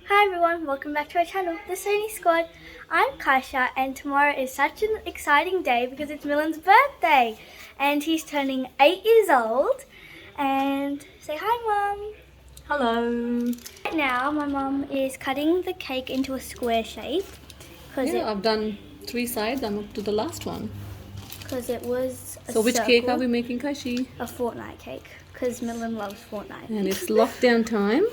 Hi everyone, welcome back to our channel, The Sony Squad. I'm Kaisha and tomorrow is such an exciting day because it's Milan's birthday and he's turning 8 years old. And say hi Mum. Hello. Right now my mum is cutting the cake into a square shape because I've done 3 sides. I'm up to the last one. it was a So which circle, cake are we making, Kaishi? a Fortnite cake because Milan loves Fortnite. And it's lockdown time.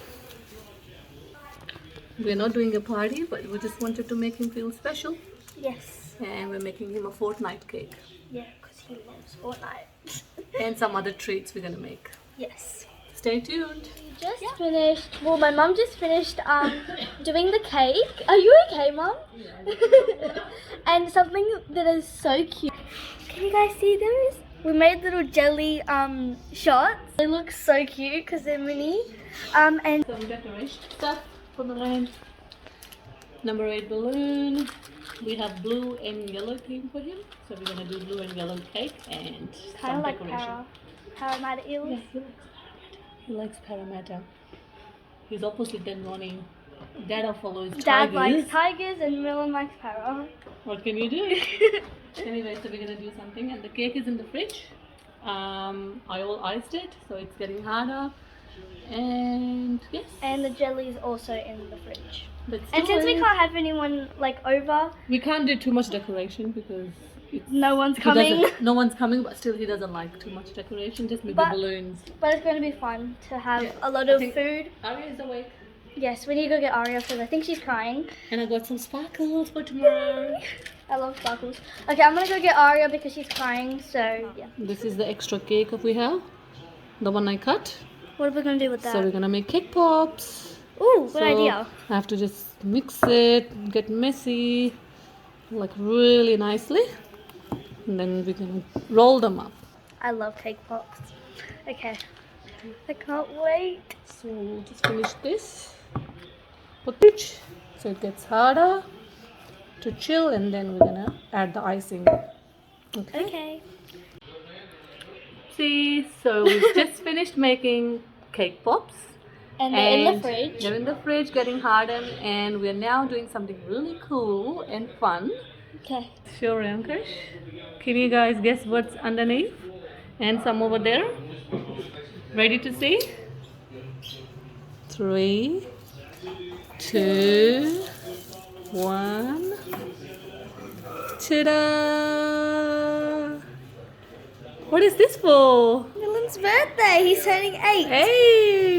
We're not doing a party, but we just wanted to make him feel special. Yes. And we're making him a Fortnite cake. Yeah, because he loves Fortnite. And some other treats we're going to make. Yes. Stay tuned. Just finished. Well, my mum just finished doing the cake. Are you okay, Mum? Yeah. And something that is so cute. Can you guys see those? We made little jelly shots. They look so cute because they're mini. And Some decoration stuff for the land. Number 8 balloon. We have blue and yellow theme for him. So we're going to do blue and yellow cake and kind some of like decoration. Parramatta eels. Yeah, he likes Parramatta. He's opposite than Ronnie. Dad follows tigers. Dad likes tigers and Milan likes para. What can you do? Anyway, so we're gonna do something, and the cake is in the fridge. I all iced it, so it's getting harder. And yes. And the jelly is also in the fridge. Let's And do since we it. can't have anyone like over, We can't do too much decoration because no one's he coming. no one's coming, but still he doesn't like too much decoration. Just maybe But- balloons. But it's going to be fun to have Yeah. a lot I of think- food. Aria is awake. Yes, we need to go get Aria because I think she's crying. And I got some sparkles for tomorrow. I love sparkles. Okay, I'm going to go get Aria because she's crying, so yeah. This is the extra cake that we have. The one I cut. What are we going to do with So we're that? gonna make cake pops. Ooh, good So idea. I have to just mix it, get messy, like really nicely. And then we can roll them up. I love cake pops. Okay, I can't wait. So we'll just finish this. Put it so it gets harder to chill, and then we're gonna add the icing. Okay. Okay. See, so we've just finished making cake pops. And they're in the fridge. They're in the fridge getting hardened, and we're now doing something really cool and fun. Okay. Sure, Ankush. Can you guys guess what's underneath? And some over there? Ready to see? 3, 2, 1. Ta-da! What is this for? Milan's birthday. He's turning 8.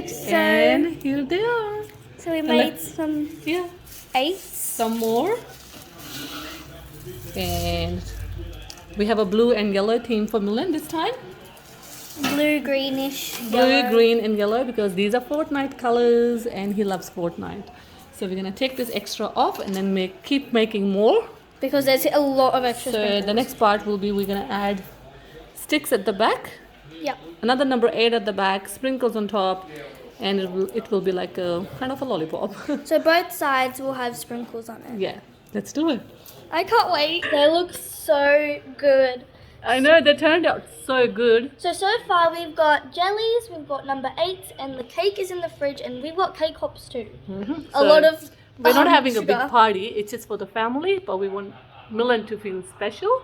8! So- And here they are. So we made some Yeah. 8s. Some more. And we have a blue and yellow theme for Milan this time. Blue, greenish, Blue, yellow. green and yellow because these are Fortnite colors and he loves Fortnite. So we're gonna take this extra off and then keep making more. Because there's a lot of extra So sprinkles. the next part will be we're gonna add sticks at the back, Yep. another number 8 at the back, sprinkles on top, and it will be like a kind of a lollipop. So both sides will have sprinkles on it. Yeah, let's do it. I can't wait. They look so good. I know they turned out so good. So far we've got jellies, we've got number 8s, and the cake is in the fridge, and we've got cake hops too. A So lot of We're not having a sugar. big party. It's just for the family, but we want Milan to feel special,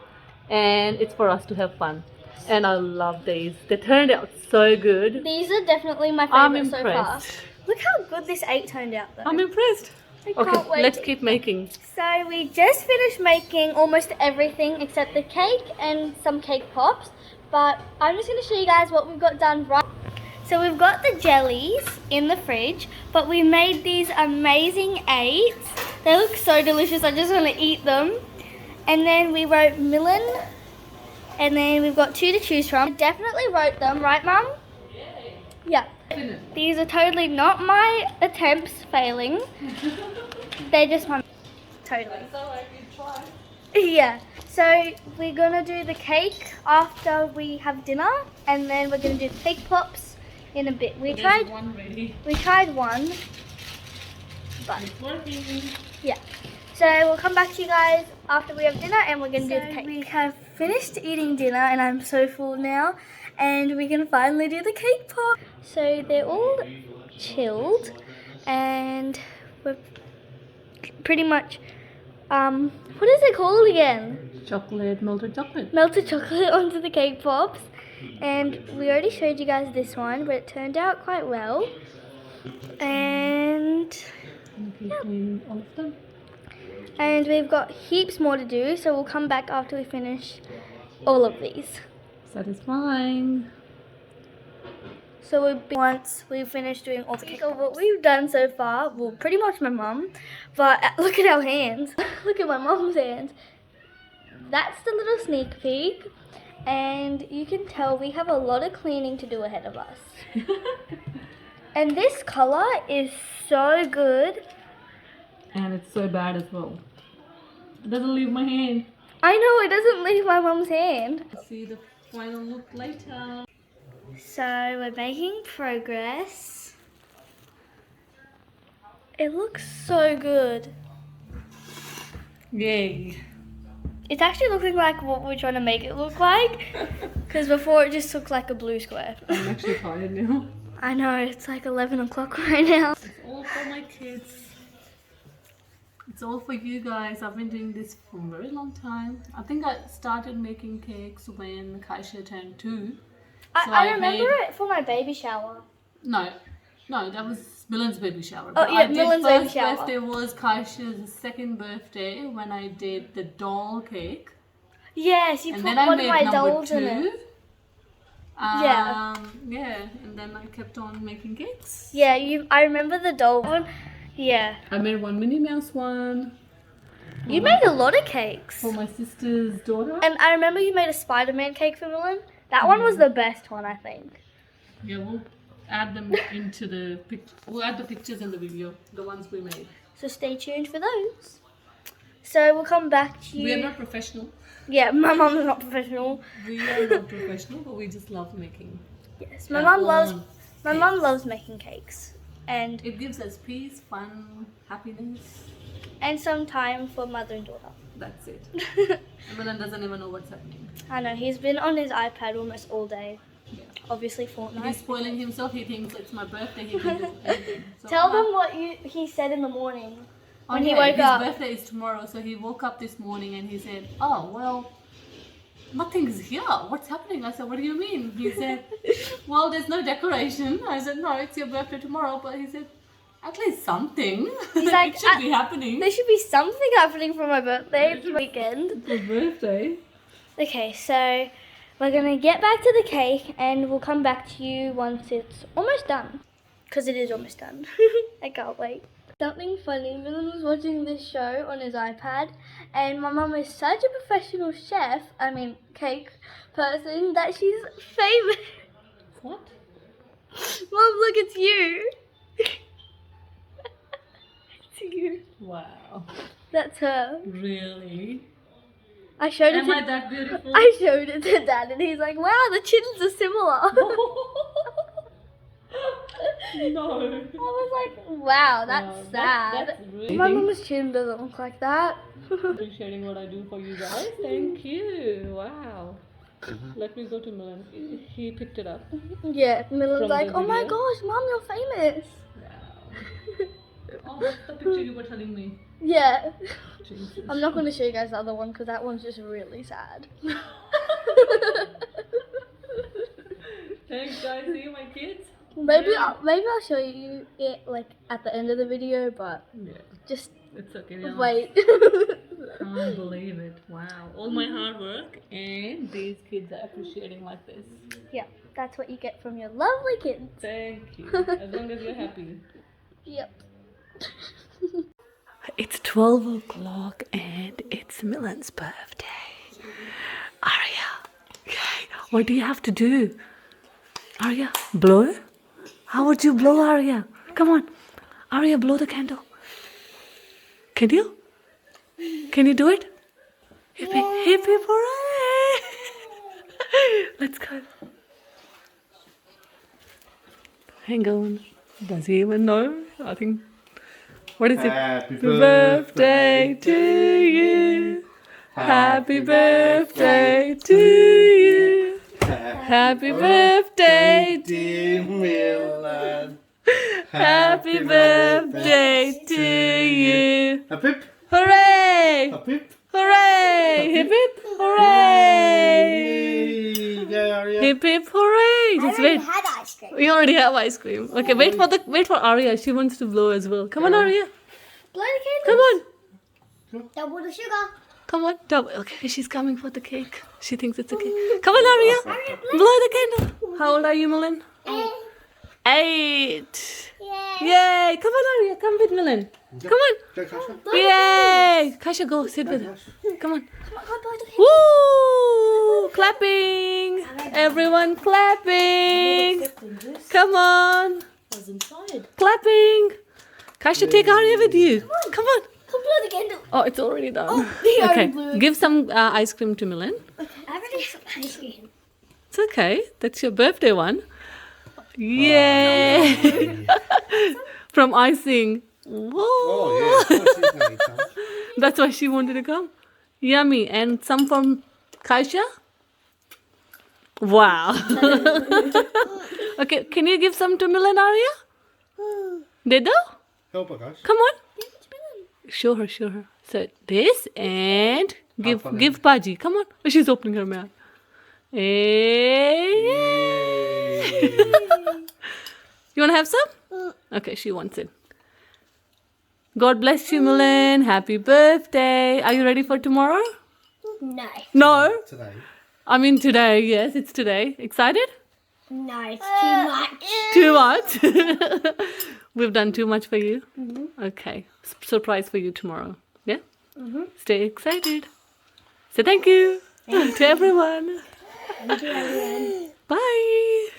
and it's for us to have fun. And I love these. They turned out so good. These are definitely my I'm favorite so far. impressed. Look how good this 8 turned out though. I'm impressed. I can't Okay, wait. let's keep making. So we just finished making almost everything except the cake and some cake pops. But I'm just going to show you guys what we've got done right. So we've got the jellies in the fridge, but we made these amazing 8s. They look so delicious, I just want to eat them. And then we wrote Milan, and then we've got 2 to choose from. I definitely wrote them, right Mum? Yeah. These are totally not my attempts failing. They're just my totally. Yeah. So we're gonna do the cake after we have dinner, and then we're gonna do the cake pops in a bit. We tried one ready. one, but It's working. yeah. So we'll come back to you guys after we have dinner, and we're gonna do the cake. We have finished eating dinner, and I'm so full now. And we can finally do the cake pop. So they're all chilled, and we're pretty much, what is it called again? Chocolate, melted chocolate. Melted chocolate onto the cake pops. And we already showed you guys this one, but it turned out quite well. And Clean all of them. And we've got heaps more to do, so we'll come back after we finish all of these. Satisfying. So once we've finished doing all the cake, so what we've done so far, well, pretty much my mum, but look at our hands. Look at my mum's hands. That's the little sneak peek, and you can tell we have a lot of cleaning to do ahead of us. And this colour is so good. And it's so bad as well. It doesn't leave my hand. I know, it doesn't leave my mum's hand. See the final look later. So we're making progress. It looks so good. Yay. It's actually looking like what we're trying to make it look like. Because before it just looked like a blue square. I'm actually tired now. I know, it's like 11 o'clock right now. It's all for my kids. It's all for you guys. I've been doing this for a very long time. I think I started making cakes when Kaisha turned 2. So I remember it for my baby shower. No, that was Milan's baby shower. Oh yeah, Milan's baby shower. First birthday was Kaisha's second birthday when I did the doll cake. Yes, you And put then I one of made my number dolls 2. in it. Yeah, and then I kept on making cakes. Yeah, I remember the doll one. Yeah. I made one Minnie Mouse one. You made a lot of cakes. For my sister's daughter. And I remember you made a Spider-Man cake for Milan. That one was the best one, I think. Yeah, we'll add them into the we'll add the pictures in the video, the ones we made. So stay tuned for those. So we'll come back to you. We are not professional. Yeah, my mum's not professional. We are not professional, but we just love making. Yes, my mum loves making cakes. And It gives us peace, fun, happiness. some time for mother and daughter. That's it. Milan doesn't even know what's happening. I know, he's been on his iPad almost all day. Yeah. Obviously Fortnite. He's spoiling himself. He thinks it's my birthday. He can do anything. So Tell them what he said in the morning. When he Okay, woke up. His birthday is tomorrow, so he woke up this morning and he said, "Oh well, nothing's here. What's happening?" I said, "What do you mean?" He said, "Well, there's no decoration." I said, "No, it's your birthday tomorrow." But he said, "At least something. He's like, it should be happening." There should be something happening for my birthday. It's the weekend. It's your birthday. Okay, so we're going to get back to the cake and we'll come back to you once it's almost done. Because it is almost done. I can't wait. Something funny, Milan was watching this show on his iPad and my mum is such a professional cake person that she's famous. What? Mum, look, it's you. It's you. Wow. That's her. Really? I showed it Am to I that beautiful? I showed it to Dad and he's like, wow, the chins are similar. No. I was like, wow, that's sad. That's really My mum's chin doesn't look like that. appreciating what I do for you guys. Thank you. Wow. Let me go to Milan. He picked it up. Yeah, Milan's From like, the oh my video? gosh, Mum, you're famous. Wow. Oh, that's the picture you were telling me. Yeah. Jesus. I'm not going to show you guys the other one because that one's just really sad. Thanks, guys. See you, my kids. Maybe I'll show you it like at the end of the video, but Yeah. just It's okay. Yeah. wait. Can't believe it. Wow. All my hard work and these kids are appreciating like this. Yeah, that's what you get from your lovely kids. Thank you. As long as you're happy. Yep. It's 12 o'clock and it's Milan's birthday. Arya, okay, what do you have to do? Arya, blow? How would you blow, Arya? Come on. Arya, blow the candle. Can you? Can you do it? Hippie, hippie hooray! Let's go. Hang on. Does he even know? I think. What is it? Happy birthday to you. Happy birthday to you. Happy birthday, dear Milan. Happy birthday to you. A pip. Hooray! A pip. Hooray! Hip hip hooray! Yay, Arya. Hip hip hooray! I Just already wait. had ice cream. We already have ice cream. Okay, wait for Arya. She wants to blow as well. Come on, Arya. Blow the candle. Come on. Double the sugar. Come on. Double. Okay, she's coming for the cake. She thinks it's a cake. Come on, Arya. Blow the candle. How old are you, Milan? 8. Yay! Come on, Arya. Come with Milan. Come on. Go, Kasha. Yay! Kasha, go sit with her. Come on. Come on, blow the candle. Woo! Clapping! Everyone clapping! Come on! Clapping! Kasha, take Arya with you. Come on. Come blow the candle. Oh, it's already done. we already Okay, blew it. give some ice cream to Milan. I already have ice cream. It's okay. That's your birthday one. Yay! From icing. Whoa! Oh, yeah. Of course she's gonna eat some. That's why she wanted to come. Yummy. And some from Kaisha? Wow. Okay, can you give some to Milan, Arya? Dedo? Help her, guys. Come on. Show her, show her. So this and give for them. give Paji. Come on. Oh, she's opening her mouth. Hey. You wanna have some? Okay, she wants it. God bless you, Milan. Happy birthday. Are you ready for tomorrow? No. No. Today. I mean today. Yes, it's today. Excited? No, it's too much. Too much. We've done too much for you. Okay. Surprise for you tomorrow. Yeah? Stay excited. Say thank you to everyone. Bye. Bye.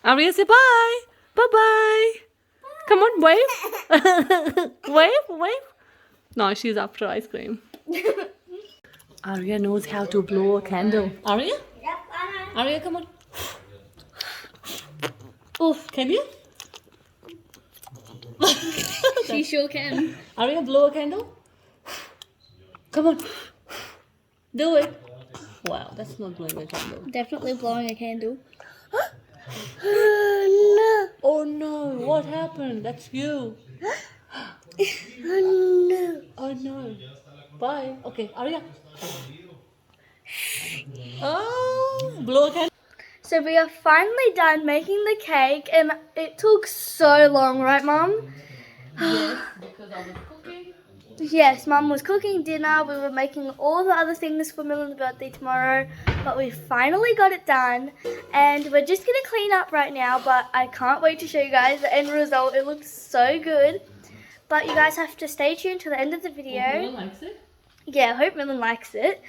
Arya, say bye. Bye-bye. Come on, wave. Wave, wave. No, she's after ice cream. Arya knows how to blow a candle. Arya? Yep, I know. Arya, come on. Oof, can you? She sure can. Arya, blow a candle. Come on. Do it. Wow, that's not blowing a candle. Definitely blowing a candle. Oh no, what happened? That's you. Oh no. Bye. Okay, Arya. Oh, blow a candle. So we are finally done making the cake, and it took so long, right, Mum? Yes, because I was cooking. Yes, Mum was cooking dinner. We were making all the other things for Milan's birthday tomorrow, but we finally got it done. And we're just gonna clean up right now, but I can't wait to show you guys the end result. It looks so good. But you guys have to stay tuned to the end of the video. Milan likes it. Yeah, I hope Milan likes it.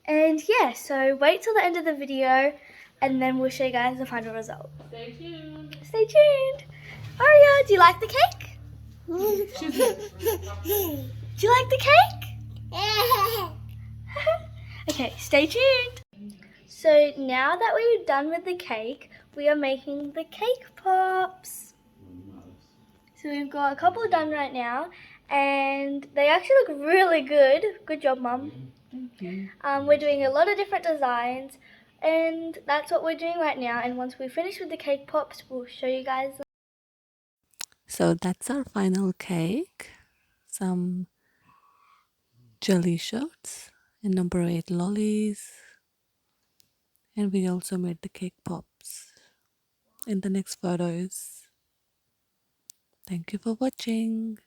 And yeah, so wait till the end of the video, and then we'll show you guys the final result. Stay tuned. Stay tuned. Aria, do you like the cake? Do you like the cake? Okay, stay tuned. So now that we're done with the cake, we are making the cake pops. So we've got a couple done right now, and they actually look really good. Good job, Mum. We're doing a lot of different designs, and that's what we're doing right now. And once we finish with the cake pops, we'll show you guys. So that's our final cake. Some jelly shots and number 8 lollies. And we also made the cake pops in the next photos. Thank you for watching.